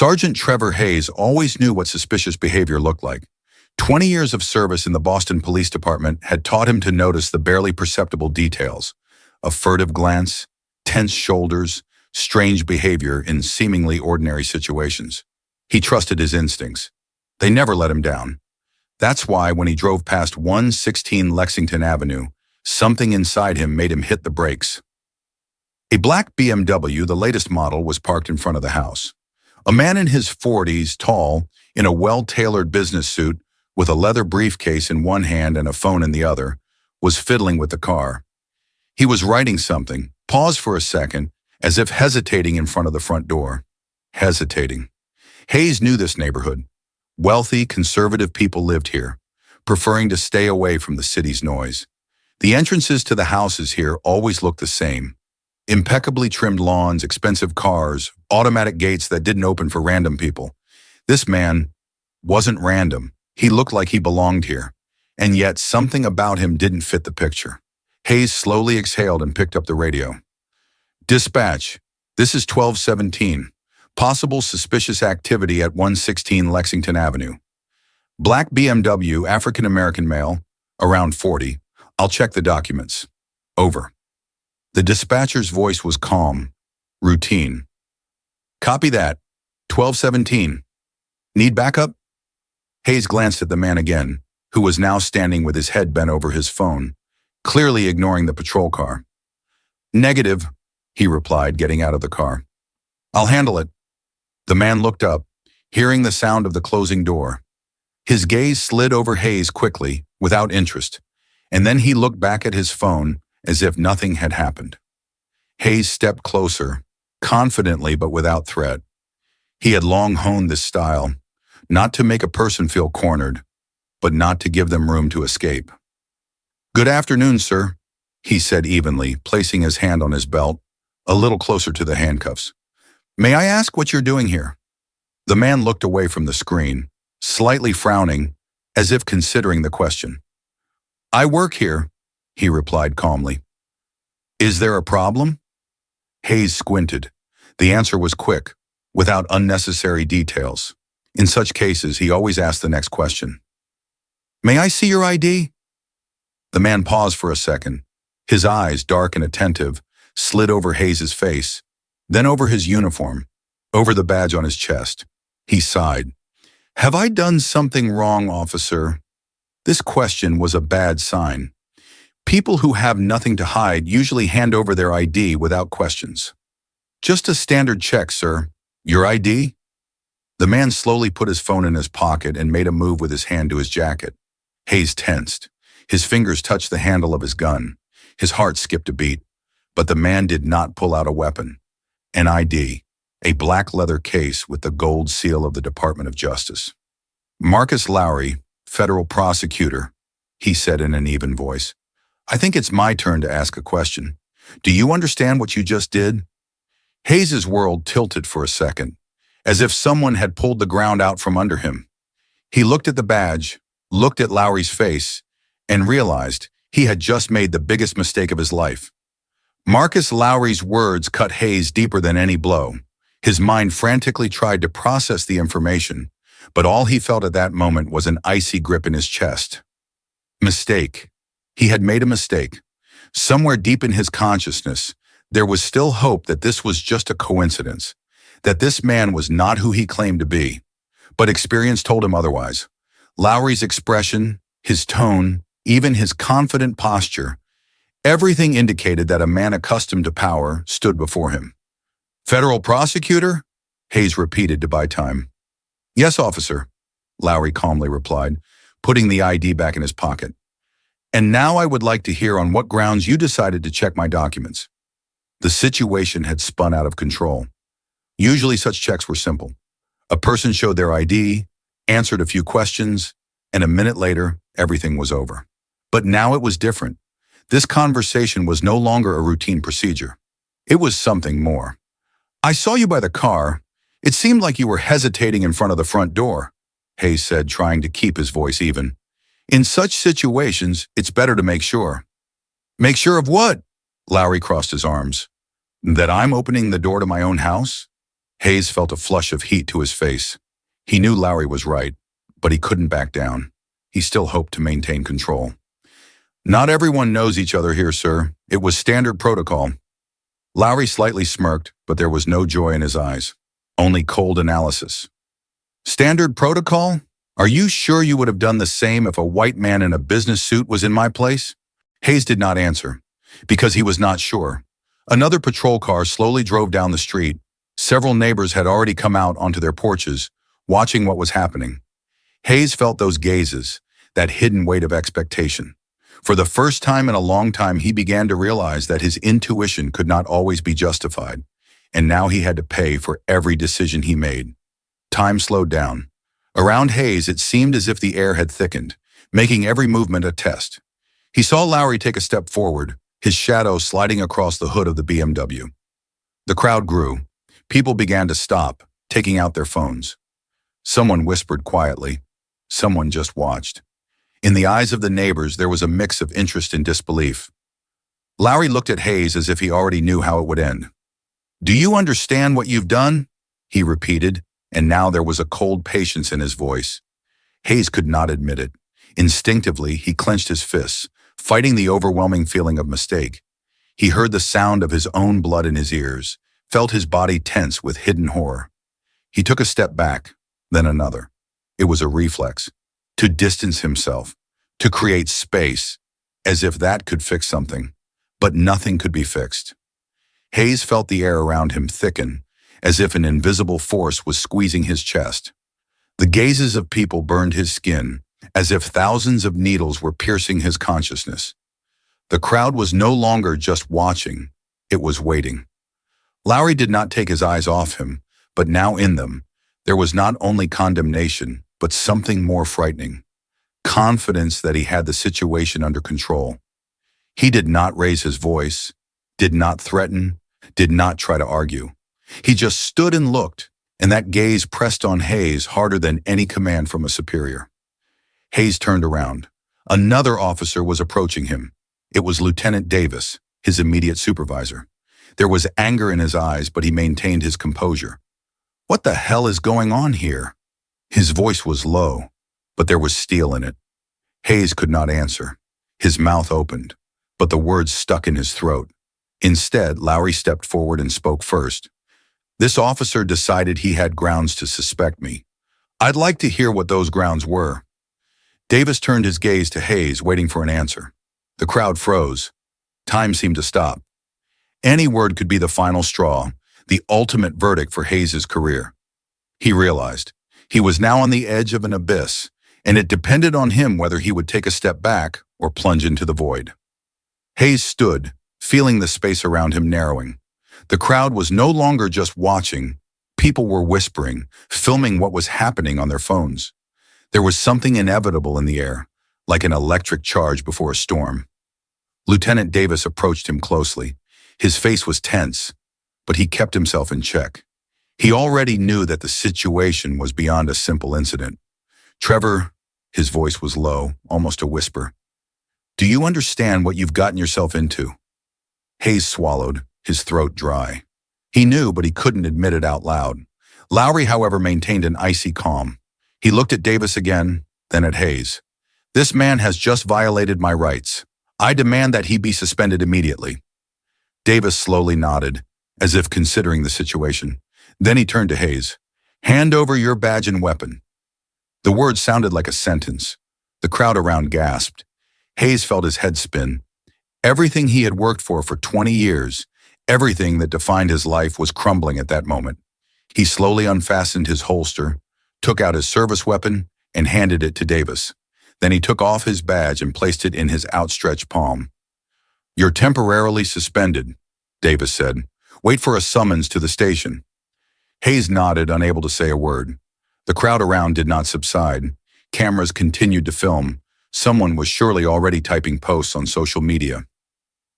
Sergeant Trevor Hayes always knew what suspicious behavior looked like. 20 years of service in the Boston Police Department had taught him to notice the barely perceptible details: a furtive glance, tense shoulders, strange behavior in seemingly ordinary situations. He trusted his instincts. They never let him down. That's why when he drove past 116 Lexington Avenue, something inside him made him hit the brakes. A black BMW, the latest model, was parked in front of the house. A man in his 40s, tall, in a well-tailored business suit, with a leather briefcase in one hand and a phone in the other, was fiddling with the car. He was writing something, paused for a second, as if hesitating in front of the front door. Hesitating. Hayes knew this neighborhood. Wealthy, conservative people lived here, preferring to stay away from the city's noise. The entrances to the houses here always looked the same. Impeccably trimmed lawns, expensive cars, automatic gates that didn't open for random people. This man wasn't random. He looked like he belonged here, and yet something about him didn't fit the picture. Hayes slowly exhaled and picked up the radio. "Dispatch, this is 1217. Possible suspicious activity at 116 Lexington Avenue. Black BMW, African-American male, around 40. I'll check the documents. Over." The dispatcher's voice was calm, routine. "Copy that. 1217. Need backup?" Hayes glanced at the man again, who was now standing with his head bent over his phone, clearly ignoring the patrol car. "Negative," he replied, getting out of the car. "I'll handle it." The man looked up, hearing the sound of the closing door. His gaze slid over Hayes quickly, without interest, and then he looked back at his phone as if nothing had happened. Hayes stepped closer, confidently but without threat. He had long honed this style, not to make a person feel cornered, but not to give them room to escape. "Good afternoon, sir," he said evenly, placing his hand on his belt, a little closer to the handcuffs. "May I ask what you're doing here?" The man looked away from the screen, slightly frowning, as if considering the question. "I work here," he replied calmly. "Is there a problem?" Hayes squinted. The answer was quick, without unnecessary details. In such cases, he always asked the next question. "May I see your ID?" The man paused for a second. His eyes, dark and attentive, slid over Hayes's face, then over his uniform, over the badge on his chest. He sighed. "Have I done something wrong, officer?" This question was a bad sign. People who have nothing to hide usually hand over their ID without questions. "Just a standard check, sir. Your ID?" The man slowly put his phone in his pocket and made a move with his hand to his jacket. Hayes tensed. His fingers touched the handle of his gun. His heart skipped a beat. But the man did not pull out a weapon. An ID, a black leather case with the gold seal of the Department of Justice. "Marcus Lowry, federal prosecutor," he said in an even voice. "I think it's my turn to ask a question. Do you understand what you just did?" Hayes's world tilted for a second, as if someone had pulled the ground out from under him. He looked at the badge, looked at Lowry's face, and realized he had just made the biggest mistake of his life. Marcus Lowry's words cut Hayes deeper than any blow. His mind frantically tried to process the information, but all he felt at that moment was an icy grip in his chest. Mistake. He had made a mistake. Somewhere deep in his consciousness, there was still hope that this was just a coincidence, that this man was not who he claimed to be. But experience told him otherwise. Lowry's expression, his tone, even his confident posture, everything indicated that a man accustomed to power stood before him. "Federal prosecutor?" Hayes repeated to buy time. "Yes, officer," Lowry calmly replied, putting the ID back in his pocket. "And now I would like to hear on what grounds you decided to check my documents." The situation had spun out of control. Usually such checks were simple. A person showed their ID, answered a few questions, and a minute later, everything was over. But now it was different. This conversation was no longer a routine procedure. It was something more. "I saw you by the car. It seemed like you were hesitating in front of the front door," Hayes said, trying to keep his voice even. "In such situations, it's better to make sure." "Make sure of what?" Lowry crossed his arms. "That I'm opening the door to my own house?" Hayes felt a flush of heat to his face. He knew Lowry was right, but he couldn't back down. He still hoped to maintain control. Not everyone knows each other here, sir. It was standard protocol. Lowry slightly smirked, but there was no joy in his eyes. Only cold analysis. Standard protocol? Are you sure you would have done the same if a white man in a business suit was in my place? Hayes did not answer, because he was not sure. Another patrol car slowly drove down the street. Several neighbors had already come out onto their porches, watching what was happening. Hayes felt those gazes, that hidden weight of expectation. For the first time in a long time, he began to realize that his intuition could not always be justified, and now he had to pay for every decision he made. Time slowed down. Around Hayes, it seemed as if the air had thickened, making every movement a test. He saw Lowry take a step forward, his shadow sliding across the hood of the BMW. The crowd grew. People began to stop, taking out their phones. Someone whispered quietly. Someone just watched. In the eyes of the neighbors, there was a mix of interest and disbelief. Lowry looked at Hayes as if he already knew how it would end. "Do you understand what you've done?" he repeated, and now there was a cold patience in his voice. Hayes could not admit it. Instinctively, he clenched his fists, fighting the overwhelming feeling of mistake. He heard the sound of his own blood in his ears, felt his body tense with hidden horror. He took a step back, then another. It was a reflex, to distance himself, to create space, as if that could fix something. But nothing could be fixed. Hayes felt the air around him thicken, as if an invisible force was squeezing his chest. The gazes of people burned his skin, as if thousands of needles were piercing his consciousness. The crowd was no longer just watching, it was waiting. Lowry did not take his eyes off him, but now in them, there was not only condemnation, but something more frightening. Confidence that he had the situation under control. He did not raise his voice, did not threaten, did not try to argue. He just stood and looked, and that gaze pressed on Hayes harder than any command from a superior. Hayes turned around. Another officer was approaching him. It was Lieutenant Davis, his immediate supervisor. There was anger in his eyes, but he maintained his composure. "What the hell is going on here?" His voice was low, but there was steel in it. Hayes could not answer. His mouth opened, but the words stuck in his throat. Instead, Lowry stepped forward and spoke first. "This officer decided he had grounds to suspect me. I'd like to hear what those grounds were." Davis turned his gaze to Hayes, waiting for an answer. The crowd froze. Time seemed to stop. Any word could be the final straw, the ultimate verdict for Hayes' career. He realized he was now on the edge of an abyss, and it depended on him whether he would take a step back or plunge into the void. Hayes stood, feeling the space around him narrowing. The crowd was no longer just watching. People were whispering, filming what was happening on their phones. There was something inevitable in the air, like an electric charge before a storm. Lieutenant Davis approached him closely. His face was tense, but he kept himself in check. He already knew that the situation was beyond a simple incident. "Trevor," his voice was low, almost a whisper, "do you understand what you've gotten yourself into?" Hayes swallowed, his throat dry. He knew, but he couldn't admit it out loud. Lowry, however, maintained an icy calm. He looked at Davis again, then at Hayes. "This man has just violated my rights. I demand that he be suspended immediately." Davis slowly nodded, as if considering the situation. Then he turned to Hayes. "Hand over your badge and weapon." The word sounded like a sentence. The crowd around gasped. Hayes felt his head spin. Everything he had worked for 20 years, everything that defined his life was crumbling at that moment. He slowly unfastened his holster, took out his service weapon, and handed it to Davis. Then he took off his badge and placed it in his outstretched palm. "You're temporarily suspended," Davis said. "Wait for a summons to the station." Hayes nodded, unable to say a word. The crowd around did not subside. Cameras continued to film. Someone was surely already typing posts on social media.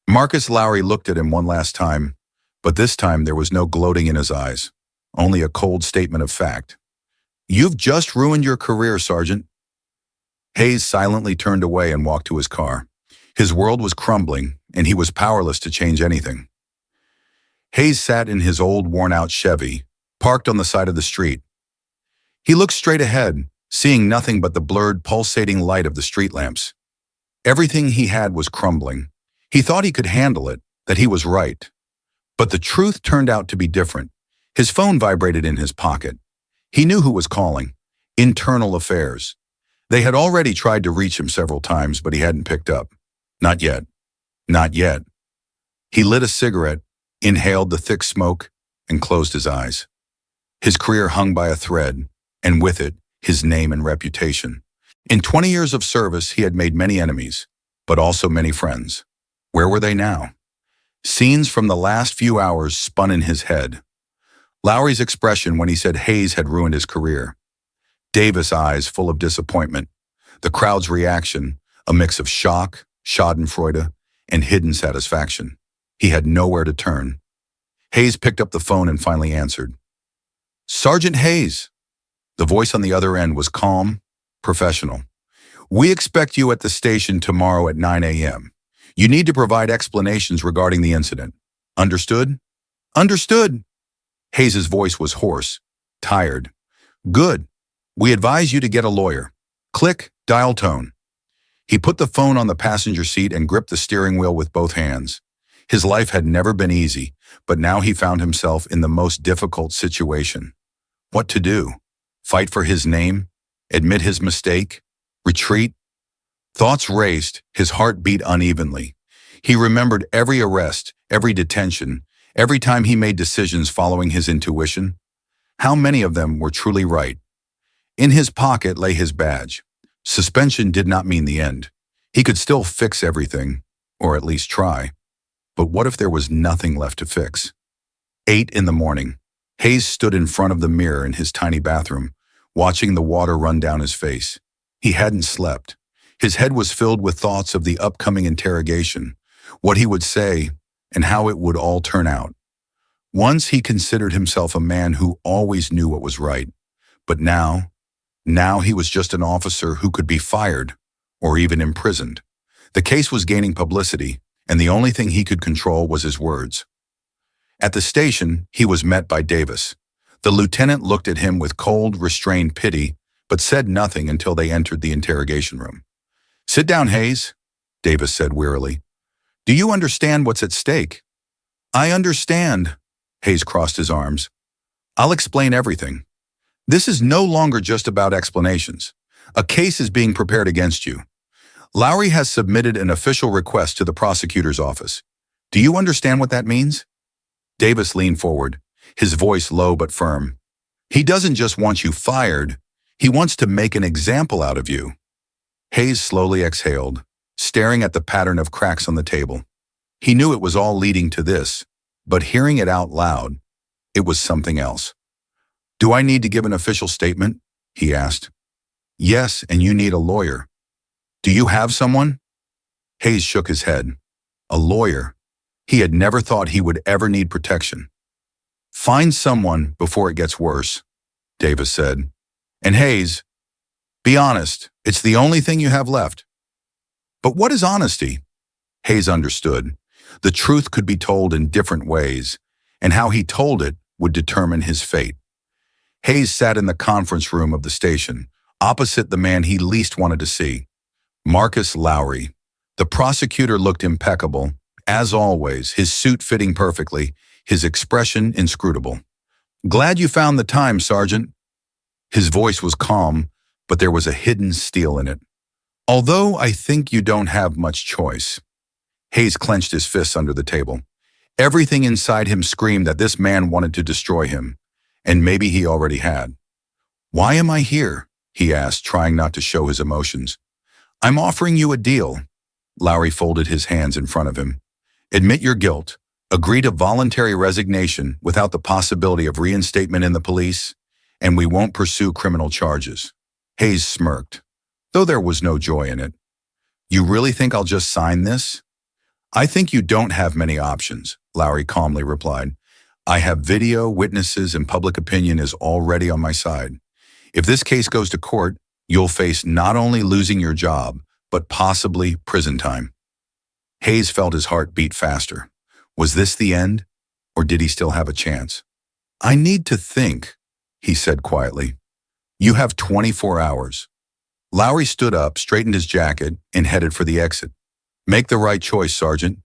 Marcus Lowry looked at him one last time, but this time there was no gloating in his eyes, only a cold statement of fact. "You've just ruined your career, Sergeant." Hayes silently turned away and walked to his car. His world was crumbling, and he was powerless to change anything. Hayes sat in his old, worn-out Chevy, parked on the side of the street. He looked straight ahead, seeing nothing but the blurred, pulsating light of the street lamps. Everything he had was crumbling. He thought he could handle it, that he was right. But the truth turned out to be different. His phone vibrated in his pocket. He knew who was calling. Internal Affairs. They had already tried to reach him several times, but he hadn't picked up. Not yet. Not yet. He lit a cigarette, inhaled the thick smoke, and closed his eyes. His career hung by a thread, and with it, his name and reputation. In 20 years of service, he had made many enemies, but also many friends. Where were they now? Scenes from the last few hours spun in his head. Lowry's expression when he said Hayes had ruined his career. Davis' eyes full of disappointment. The crowd's reaction, a mix of shock, schadenfreude, and hidden satisfaction. He had nowhere to turn. Hayes picked up the phone and finally answered. "Sergeant Hayes." The voice on the other end was calm, professional. "We expect you at the station tomorrow at 9 a.m. You need to provide explanations regarding the incident. Understood?" "Understood." Hayes' voice was hoarse, tired. "Good. We advise you to get a lawyer. Click, dial tone." He put the phone on the passenger seat and gripped the steering wheel with both hands. His life had never been easy, but now he found himself in the most difficult situation. What to do? Fight for his name? Admit his mistake? Retreat? Thoughts raced, his heart beat unevenly. He remembered every arrest, every detention, every time he made decisions following his intuition. How many of them were truly right? In his pocket lay his badge. Suspension did not mean the end. He could still fix everything, or at least try. But what if there was nothing left to fix? 8 in the morning. Hayes stood in front of the mirror in his tiny bathroom, watching the water run down his face. He hadn't slept. His head was filled with thoughts of the upcoming interrogation, what he would say, and how it would all turn out. Once he considered himself a man who always knew what was right. But now he was just an officer who could be fired or even imprisoned. The case was gaining publicity, and the only thing he could control was his words. At the station, he was met by Davis. The lieutenant looked at him with cold, restrained pity, but said nothing until they entered the interrogation room. "Sit down, Hayes," Davis said wearily. "Do you understand what's at stake?" "I understand." Hayes crossed his arms. "I'll explain everything. This is no longer just about explanations. A case is being prepared against you. Lowry has submitted an official request to the prosecutor's office. Do you understand what that means?" Davis leaned forward, his voice low but firm. "He doesn't just want you fired. He wants to make an example out of you." Hayes slowly exhaled, staring at the pattern of cracks on the table. He knew it was all leading to this, but hearing it out loud, it was something else. "Do I need to give an official statement?" he asked. "Yes, and you need a lawyer. Do you have someone?" Hayes shook his head. A lawyer. He had never thought he would ever need protection. "Find someone before it gets worse," Davis said. "And Hayes, be honest, it's the only thing you have left." "But what is honesty?" Hayes understood. The truth could be told in different ways, and how he told it would determine his fate. Hayes sat in the conference room of the station, opposite the man he least wanted to see, Marcus Lowry. The prosecutor looked impeccable, as always, his suit fitting perfectly, his expression inscrutable. "Glad you found the time, Sergeant." His voice was calm, but there was a hidden steel in it. "Although I think you don't have much choice." Hayes clenched his fists under the table. Everything inside him screamed that this man wanted to destroy him, and maybe he already had. "Why am I here?" he asked, trying not to show his emotions. "I'm offering you a deal." Lowry folded his hands in front of him. "Admit your guilt, agree to voluntary resignation without the possibility of reinstatement in the police, and we won't pursue criminal charges." Hayes smirked, though there was no joy in it. "You really think I'll just sign this?" "I think you don't have many options," Lowry calmly replied. "I have video, witnesses, and public opinion is already on my side. If this case goes to court, you'll face not only losing your job, but possibly prison time." Hayes felt his heart beat faster. Was this the end, or did he still have a chance? I need to think, he said quietly. You have 24 hours. Lowry stood up, straightened his jacket, and headed for the exit. Make the right choice, Sergeant.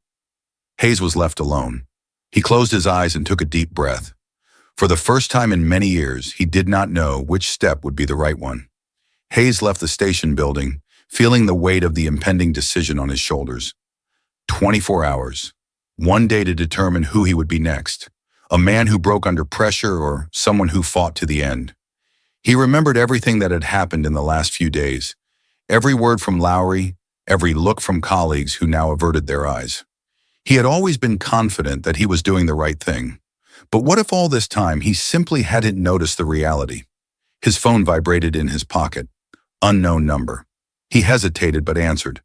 Hayes was left alone. He closed his eyes and took a deep breath. For the first time in many years, he did not know which step would be the right one. Hayes left the station building, feeling the weight of the impending decision on his shoulders. 24 hours. One day to determine who he would be next. A man who broke under pressure or someone who fought to the end. He remembered everything that had happened in the last few days. Every word from Lowry, every look from colleagues who now averted their eyes. He had always been confident that he was doing the right thing. But what if all this time he simply hadn't noticed the reality? His phone vibrated in his pocket. Unknown number. He hesitated but answered.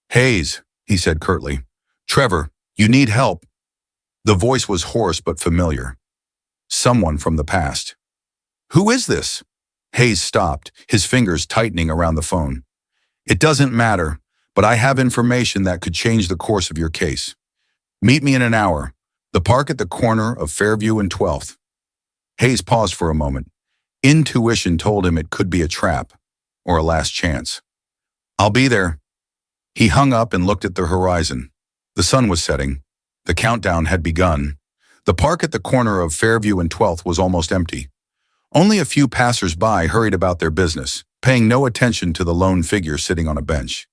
Hayes, he said curtly. Trevor, you need help. The voice was hoarse but familiar. Someone from the past. Who is this? Hayes stopped, his fingers tightening around the phone. It doesn't matter, but I have information that could change the course of your case. Meet me in an hour. The park at the corner of Fairview and 12th. Hayes paused for a moment. Intuition told him it could be a trap, or a last chance. I'll be there. He hung up and looked at the horizon. The sun was setting. The countdown had begun. The park at the corner of Fairview and 12th was almost empty. Only a few passers-by hurried about their business, paying no attention to the lone figure sitting on a bench.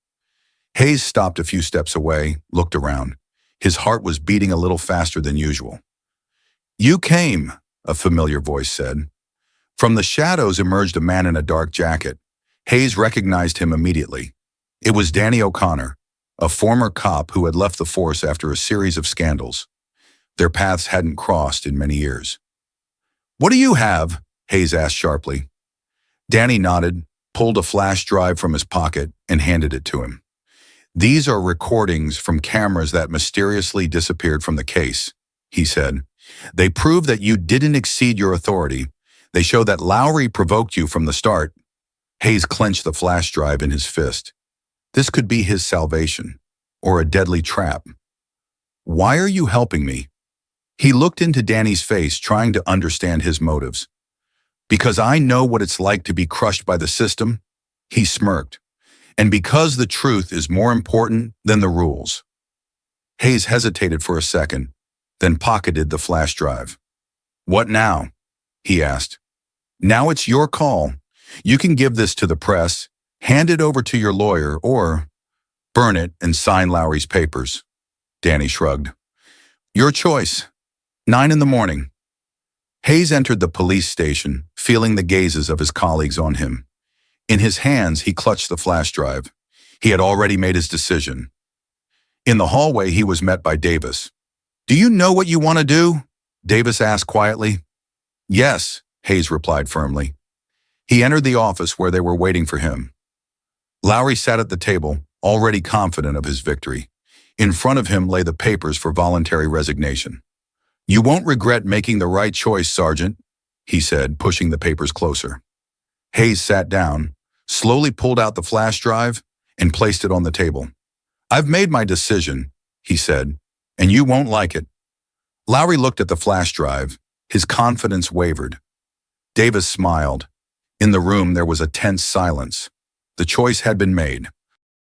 Hayes stopped a few steps away, looked around. His heart was beating a little faster than usual. You came, a familiar voice said. From the shadows emerged a man in a dark jacket. Hayes recognized him immediately. It was Danny O'Connor, a former cop who had left the force after a series of scandals. Their paths hadn't crossed in many years. What do you have? Hayes asked sharply. Danny nodded, pulled a flash drive from his pocket, and handed it to him. These are recordings from cameras that mysteriously disappeared from the case, he said. They prove that you didn't exceed your authority. They show that Lowry provoked you from the start. Hayes clenched the flash drive in his fist. This could be his salvation, or a deadly trap. Why are you helping me? He looked into Danny's face, trying to understand his motives. Because I know what it's like to be crushed by the system, he smirked. And because the truth is more important than the rules. Hayes hesitated for a second, then pocketed the flash drive. What now? He asked. Now it's your call. You can give this to the press, hand it over to your lawyer, or burn it and sign Lowry's papers. Danny shrugged. Your choice. 9 a.m. Hayes entered the police station, feeling the gazes of his colleagues on him. In his hands, he clutched the flash drive. He had already made his decision. In the hallway, he was met by Davis. Do you know what you want to do? Davis asked quietly. Yes, Hayes replied firmly. He entered the office where they were waiting for him. Lowry sat at the table, already confident of his victory. In front of him lay the papers for voluntary resignation. You won't regret making the right choice, Sergeant, he said, pushing the papers closer. Hayes sat down, slowly pulled out the flash drive, and placed it on the table. I've made my decision, he said, and you won't like it. Lowry looked at the flash drive. His confidence wavered. Davis smiled. In the room, there was a tense silence. The choice had been made.